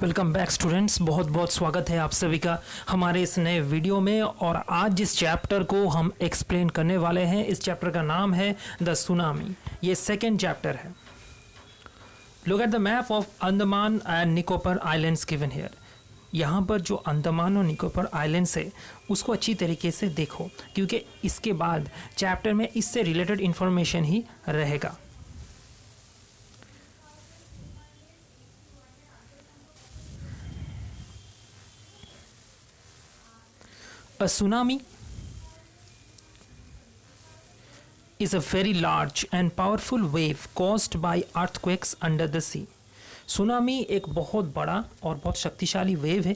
Welcome back students, बहुत बहुत स्वागत है आप सभी का हमारे इस नए वीडियो में। और आज जिस चैप्टर को हम एक्सप्लेन करने वाले हैं, इस चैप्टर का नाम है द सुनामी। ये सेकेंड चैप्टर है। Look at the map of Andaman and Nicobar islands given here. यहाँ पर जो अंडमान और निकोबार आइलैंड्स है उसको अच्छी तरीके से देखो, क्योंकि इसके बाद चैप्टर में इससे रिलेटेड इंफॉर्मेशन ही रहेगा। A tsunami is a very large and powerful wave caused by earthquakes under the sea. Tsunami एक बहुत बड़ा और बहुत शक्तिशाली वेव है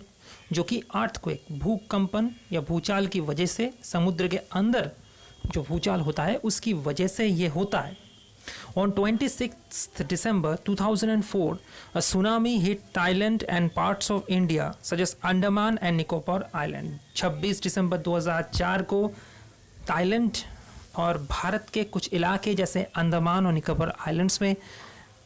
जो कि अर्थक्वेक, भूकंपन या भूचाल की वजह से, समुद्र के अंदर जो भूचाल होता है उसकी वजह से ये होता है। On 26th December 2004, a tsunami hit Thailand and parts of India, such as Andaman and Nicobar Island. 26 दिसंबर 2004 को थाईलैंड और भारत के कुछ इलाके जैसे अंडमान और निकोबार आइलैंड्स में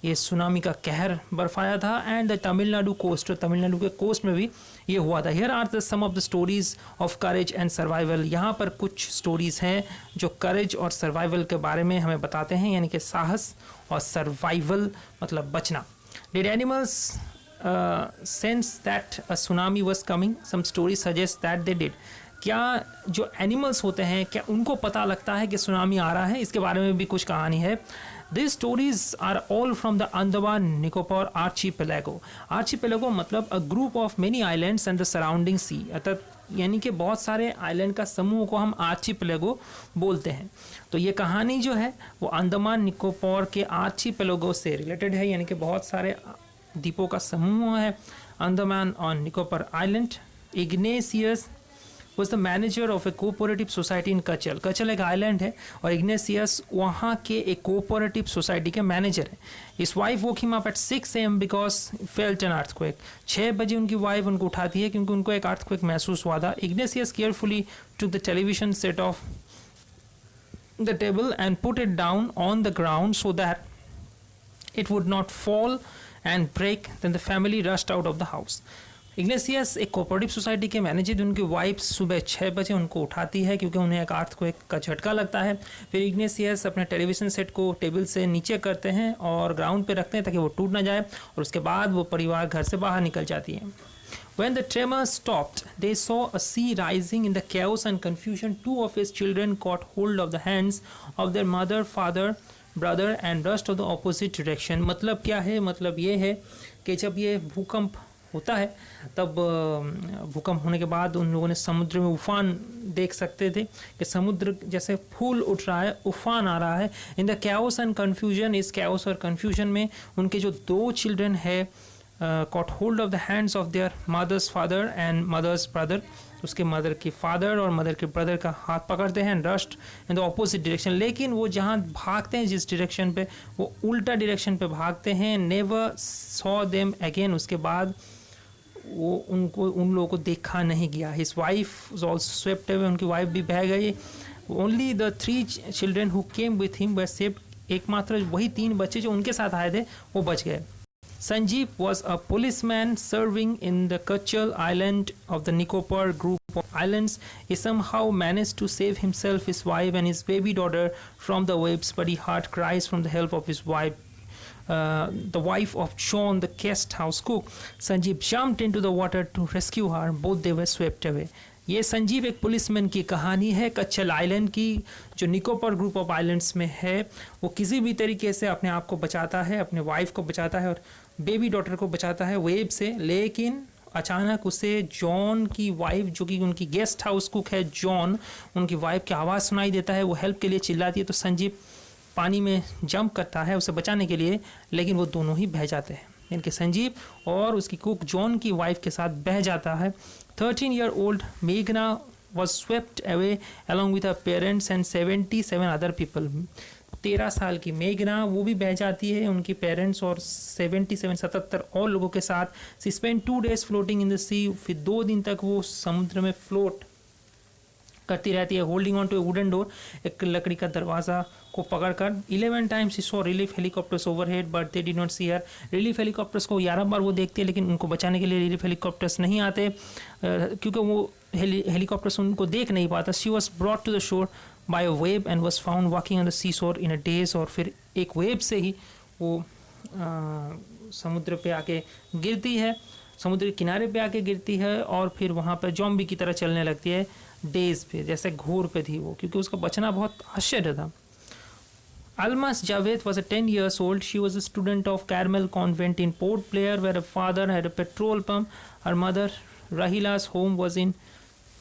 ये सुनामी का कहर बरफाया था। And the Tamil Nadu coast, Tamil Nadu के कोस्ट में भी ये हुआ था। Here are the some of the stories of courage and survival. यहाँ पर कुछ स्टोरीज हैं जो करेज और सर्वाइवल के बारे में हमें बताते हैं, यानी कि साहस और सर्वाइवल मतलब बचना। Did animals sense that a tsunami was coming? Some story suggest that they did. क्या जो एनिमल्स होते हैं क्या उनको पता लगता है कि सुनामी आ रहा है? इसके बारे में भी कुछ कहानी है। These stories are all from the Andaman Nicobar archipelago. Archipelago मतलब a group of many islands and the surrounding sea. अर्थात यानी कि बहुत सारे आइलैंड का समूह को हम आर्चीपेलागो बोलते हैं। तो ये कहानी जो है वो अंडमान निकोबार के आर्चीपेलागो से रिलेटेड है, यानी कि बहुत सारे द्वीपों का समूह है। अंडमान और Nicobar island. Ignatius was the manager of a cooperative society in कचल। कचल एक आइलैंड है और इग्नेशियस वहाँ के एक कोऑपरेटिव सोसाइटी के मैनेजर है। His wife woke him up at 6 AM because felt an earthquake। 6 बजे उनकी वाइफ उनको उठाती है क्योंकि उनको एक अर्थक्वेक महसूस हुआ था। Ignatius carefully took the television set off the table and put it down on the ground so that it would not fall and break. Then the family rushed out of the house। Ignatius एक cooperative society के manager, उनकी wife सुबह 6 बजे उनको उठाती है क्योंकि उन्हें एक अर्थक्वेक का झटका लगता है। फिर इग्नेशियस अपने टेलीविज़न सेट को टेबल से नीचे करते हैं और ग्राउंड पे रखते हैं ताकि वो टूट ना जाए, और उसके बाद वो परिवार घर से बाहर निकल जाती है। When the tremor stopped, they saw a sea rising in the chaos and confusion. 2 of his children caught hold of the hands of their mother, father, brother and rushed of the opposite direction। मतलब क्या है? मतलब ये है कि जब ये भूकंप होता है तब भूकंप होने के बाद उन लोगों ने समुद्र में उफान देख सकते थे कि समुद्र जैसे फूल उठ रहा है, उफान आ रहा है। In the chaos and confusion, इस कैओस और कन्फ्यूजन में उनके जो 2 चिल्ड्रन है cot hold of the hands of their mother's father and mother's brother. उसके मदर के फादर और मदर के ब्रदर का हाथ पकड़ते हैं। Rust in the opposite direction, लेकिन वो जहाँ भागते हैं जिस डायरेक्शन पे, वो उल्टा डायरेक्शन पे भागते हैं। नेवर सॉ देम अगेन, उसके बाद वो उन लोगों को देखा नहीं गया। His wife was also swept away, उनकी वाइफ भी बह गई। Only the 3 children who came with him were saved. एकमात्र वही 3 बच्चे जो उनके साथ आए थे वो बच गए। Sanjeev was a policeman serving in the Kachal island of the Nicobar group of islands. He somehow managed to save himself, his wife and his baby daughter from the waves, but he heard cries from the help of his wife, the wife of John, the guest house cook. Sanjeev jumped into the water to rescue her. Both they were swept away. ये संजीव एक policeman की कहानी है कच्छल island की, जो Nicobar group of islands में है। वो किसी भी तरीके से अपने आप को बचाता है, अपने वाइफ को बचाता है और बेबी डॉटर को बचाता है वेव से। लेकिन अचानक उसे जॉन की वाइफ, जो कि उनकी गेस्ट हाउस कुक है जॉन, उनकी वाइफ की आवाज़ सुनाई देता है। वो हेल्प के लिए चिल्लाती है तो संजीव पानी में जंप करता है उसे बचाने के लिए, लेकिन वो दोनों ही बह जाते हैं। इनके संजीव और उसकी कुक जॉन की वाइफ के साथ बह जाता है। 13-year-old मेघना was swept away along with her parents and 77 other people। 13 साल की मेघना वो भी बह जाती है, उनकी पेरेंट्स और 77 और लोगों के साथ। She spent 2 days floating in the sea। फिर 2 दिन तक वो समुद्र में फ्लोट करती रहती है। Holding on to a wooden door, एक लकड़ी का दरवाज़ा को पकड़कर 11 times she saw relief helicopters overhead but they did not see her. Relief helicopters को 11 बार वो देखती है, लेकिन उनको बचाने के लिए रिलीफ हेलीकॉप्टर्स नहीं आते क्योंकि वो हेलीकॉप्टर्स उनको देख नहीं पाता। She was brought to the shore by a wave and was found walking on the sea shore in a days. और फिर एक वेव से ही वो समुद्र पे आके गिरती है, समुद्र के किनारे पे आके गिरती है और फिर वहाँ पर जॉम्बी की तरह चलने लगती है डेज पे, जैसे घोर पे थी वो, क्योंकि उसका बचना बहुत आश्चर्य था। Almas Javed was a 10 years old. She was a student of Carmel Convent in Port Blair, where her father had a petrol pump. Her mother, Rahila's home was in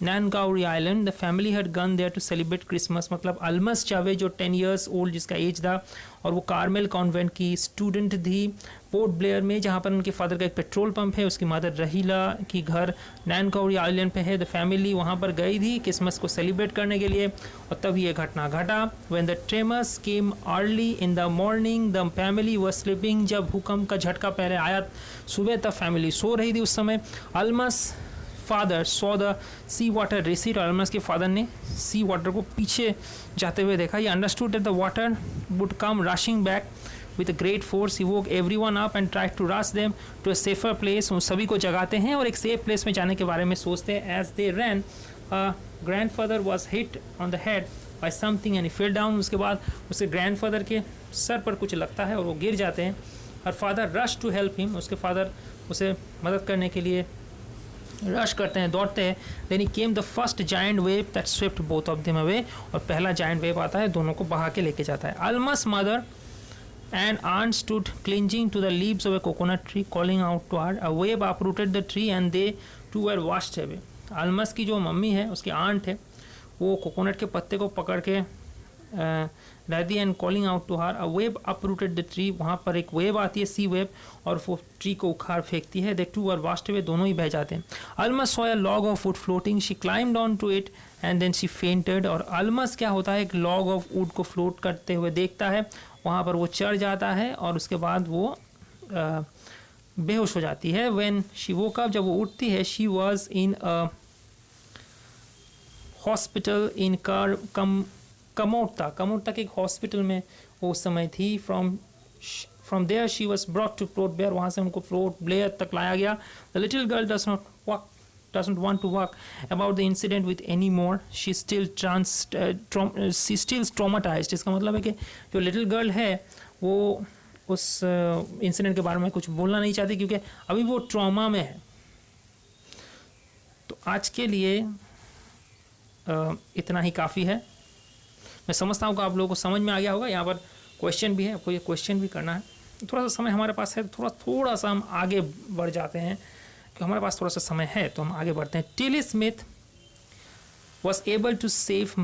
Nangauri Island. The family had gone there to celebrate Christmas. मतलब अलमस जावेद जो 10 years old जिसका as था और वो Carmel convent की student थी port Blair में, जहाँ पर उनके फादर का एक पेट्रोल पंप है। उसकी मदर रहीला की घर नैनकाउरी आइलैंड पे है। द फैमिली वहाँ पर गई थी क्रिसमस को सेलिब्रेट करने के लिए और तब ये घटना घटा। When the tremors came early in the morning the family were sleeping. जब भूकंप का झटका पहले आया सुबह तब फैमिली सो रही थी। उस समय Almas father saw the sea water recede. Almas के फादर ने सी वाटर को पीछे जाते हुए देखा। He understood that the water would come rushing back with a great force. He woke everyone up and tried to rush them to a safer place. उन सभी को जगाते हैं और एक सेफ प्लेस में जाने के बारे में सोचते हैं। As they ran, grandfather was hit on the head by something and he fell down. उसके बाद उसके grandfather के सर पर कुछ लगता है और वो गिर जाते हैं। Her father rushed to help him. उसके फादर उसे मदद करने के लिए रश करते हैं, दौड़ते हैं। Then he came the first giant wave that swept both of them away. और पहला giant wave आता है, दोनों को बहा के लेके जाता है। Alma's mother and aunt stood clinging to the leaves of a coconut tree, calling out to her. A wave uprooted the tree and they too were washed away. Almas की जो मम्मी है, उसकी आंट है, वो कोकोनट के पत्ते को पकड़ के रहती है and calling out to her. A wave uprooted the tree, वहाँ पर एक वेव आती है, सी वेव, और वो ट्री को उखाड़ फेंकती है। They too are washed away, दोनों ही बह जाते हैं। Almas saw a log of wood floating, she climbed on to it and then she fainted. और अलमस क्या होता है, एक लॉग ऑफ वुड को फ्लोट करते हुए देखता है, वहाँ पर वो चढ़ जाता है और उसके बाद वो बेहोश हो जाती है। व्हेन शी वोक अप, जब वो उठती है, she was in a hospital in Kamorta. Kamorta के एक हॉस्पिटल में वो उस समय थी। From there she was brought to Port Blair, वहाँ से उनको पोर्ट ब्लेयर तक लाया गया। The little girl doesn't want to walk about the incident with any more. She's still traumatized. इसका मतलब है कि जो लिटिल गर्ल है वो उस इंसिडेंट के बारे में कुछ बोलना नहीं चाहती क्योंकि अभी वो ट्रॉमा में है। तो आज के लिए इतना ही काफ़ी है। मैं समझता हूँ कि आप लोगों को समझ में आ गया होगा। यहाँ पर क्वेश्चन भी है, आपको ये क्वेश्चन भी करना है। थोड़ा सा समय हमारे पास है, थोड़ा सा हम आगे बढ़ जाते हैं, तो हमारे पास थोड़ा सा समय है तो हम आगे बढ़ते हैं। Tilly Smith was able to save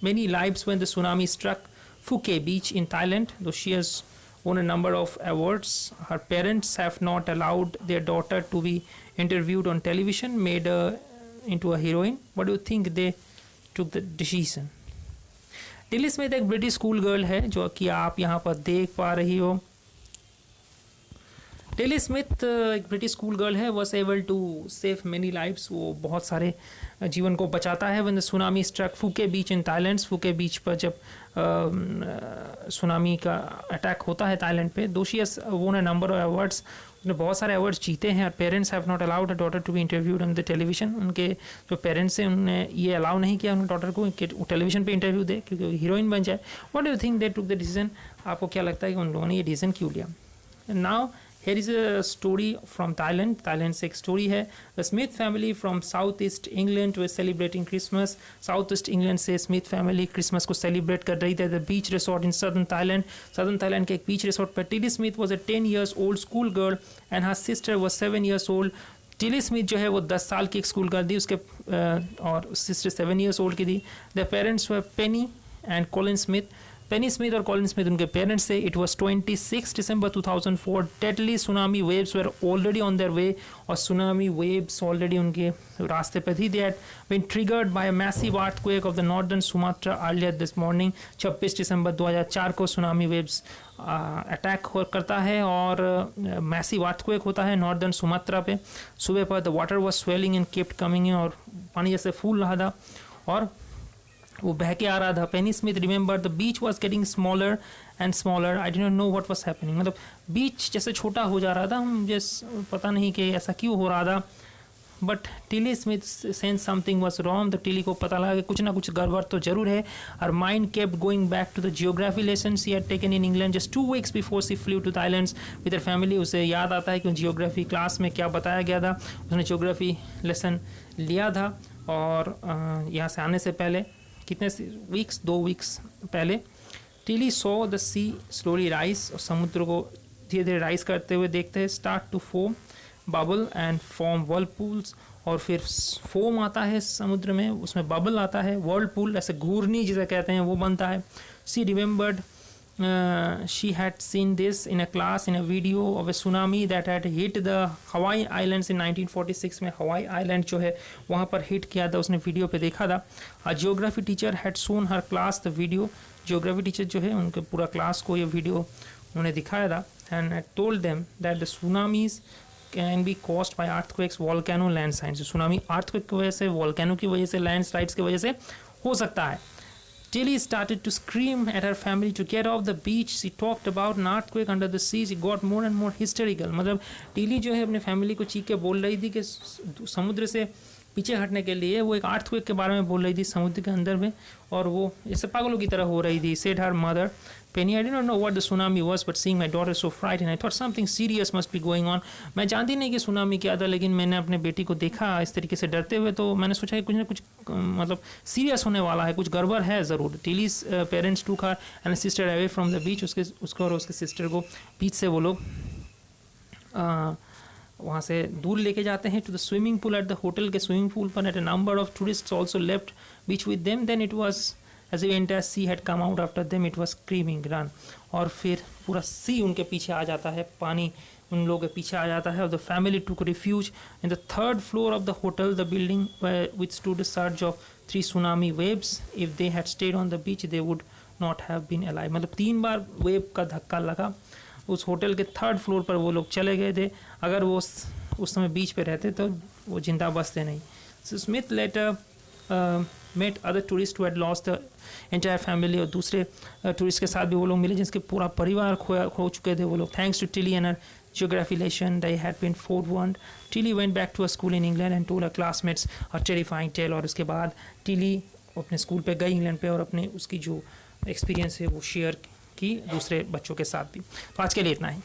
many lives when the tsunami struck Phuket beach in Thailand, though she has won a number of awards. Her parents have not allowed their daughter to be interviewed on television, made her into a heroine. What do you think they took the decision? Tilly Smith एक British school girl है जो कि आप यहाँ पर देख पा रही हो। टिली स्मिथ एक ब्रिटिश स्कूल गर्ल है, was able to save many lives, वो बहुत सारे जीवन को बचाता है। When the tsunami struck Phuke beach in Thailand, फूके बीच पर जब सुनामी का अटैक होता है थाईलैंड पे, दो शी हैज वोन अ नंबर ऑफ अवार्ड्स, उसने बहुत सारे अवार्ड्स जीते हैं। Parents have not allowed a daughter to be interviewed on the television, उनके जो पेरेंट्स हैं उन्होंने ये अलाउ नहीं किया उनके डॉटर को कि टेलीविजन पे इंटरव्यू दे क्योंकि हीरोइन बन जाए। What do you think they took the decision? आपको क्या लगता है कि उन लोगों ने ये डिसीजन क्यों लिया? Now here is a story from Thailand. Thailand से एक स्टोरी है। The Smith family from Southeast England were celebrating Christmas. Southeast England से Smith family Christmas को celebrate कर रही थी। The beach resort in Southern Thailand. Southern Thailand के एक beach resort पर Tilly Smith was a 10 years old school girl and her sister was 7 years old. Tilly Smith जो है वो 10 साल की एक स्कूल गर्ल थी, उसके और सिस्टर 7 years old की थी। Their parents were Penny and Colin Smith. Penny Smith और कॉलिन स्मिथ उनके पेरेंट्स थे। It was 26 December 2004। Deadly tsunami waves were already on their way, और सुनामी वेव्स ऑलरेडी उनके रास्ते पर थी। They had been triggered by a massive earthquake off the northern Sumatra earlier this morning. 26 December 2004 को tsunami waves attack करता है और massive earthquake होता है नॉर्दर्न सुमात्रा पे। सुबह पर the water was swelling and kept coming in, और पानी जैसे फूल रहा था और वो बह के आ रहा था। Penny Smith remember the beach was getting smaller and smaller, I don't know what was happening. मतलब बीच जैसे छोटा हो जा रहा था, मुझे पता नहीं कि ऐसा क्यों हो रहा था। But Tilly Smith sense something was wrong. तो टिली को पता लगा कि कुछ ना कुछ गड़बड़ तो जरूर है। और mind kept going back to the geography lesson she had taken in England just 2 weeks before she flew to the islands with her family. उसे याद आता है कि जियोग्राफी क्लास में क्या बताया गया था। उसने जियोग्राफी लेसन लिया था और यहाँ से आने से पहले कितने वीक्स, 2 weeks पहले, Tilly saw the sea slowly rise, और समुद्र को धीरे धीरे राइज करते हुए देखते हैं। Start to foam bubble and form whirlpools, और फिर फोम आता है समुद्र में, उसमें बबल आता है, वर्लपूल ऐसे घूर्णी जिसे कहते हैं वो बनता है। She remembered she had seen this in a class in a video of a tsunami that had hit the Hawaii Islands in 1946 में हवाई आइलैंड जो है वहाँ पर हिट किया था, उसने वीडियो पे देखा था। A geography teacher had shown her class the video, geography teacher जो है उनके पूरा क्लास को ये वीडियो उन्होंने दिखाया था। and had told them that the tsunamis can be caused by earthquakes, volcano, landslides। Tsunami earthquake की वजह से, volcano की वजह से, landslides की वजह से हो सकता है। Tilly started to scream at her family to get off the beach. She talked about an earthquake under the sea. She got more and more hysterical। मतलब टिली जो है अपने फैमिली को चीख के बोल रही थी कि समुद्र से पीछे हटने के लिए। वो एक अर्थक्वेक के बारे में बोल रही थी समुद्र के अंदर में, और वो जैसे पागलों की तरह हो रही थी। Said her mother Penny, I did not know what the tsunami was, but seeing my daughter so frightened, I thought something serious must be going on। मैं जानती नहीं कि सुनामी क्या था, लेकिन मैंने अपने बेटी को देखा इस तरीके से डरते हुए, तो मैंने सोचा कि कुछ ना कुछ मतलब सीरियस होने वाला है, कुछ गड़बड़ है ज़रूर। टिलीज पेरेंट्स टूक her and sister away from the beach. उसको और उसके सिस्टर को बीच से वो लोग वहाँ से दूर लेके जाते हैं to the swimming pool at the hotel के स्विमिंग पूल पर। At a number of tourists also left beach with them. Then it was as a entire sea had come out after them, it was screaming run. और फिर पूरा सी उनके पीछे आ जाता है, पानी उन लोगों के पीछे आ जाता है। और the family took refuge in the 3rd floor of the hotel, the building which stood surge of 3 tsunami waves। If they had stayed on the beach they would not have been alive. मतलब 3 बार wave का धक्का लगा। उस hotel के 3rd floor पर वो लोग चले गए थे। अगर वो उस समय बीच पे रहते तो वो जिंदा बचते नहीं। So Smith later met other tourist who had lost the entire family. और दूसरे टूरिस्ट के साथ भी वो लोग मिले जिसके पूरा परिवार खो चुके थे वो लोग। Thanks to Tilly and her geography lesson they had been forewarned। Tilly went back to a school in England and told her classmates a terrifying tale। और उसके बाद टिली अपने स्कूल पे गई इंग्लैंड पे, और अपने उसकी जो एक्सपीरियंस है वो शेयर की दूसरे बच्चों के साथ भी। तो आज के लिए इतना ही।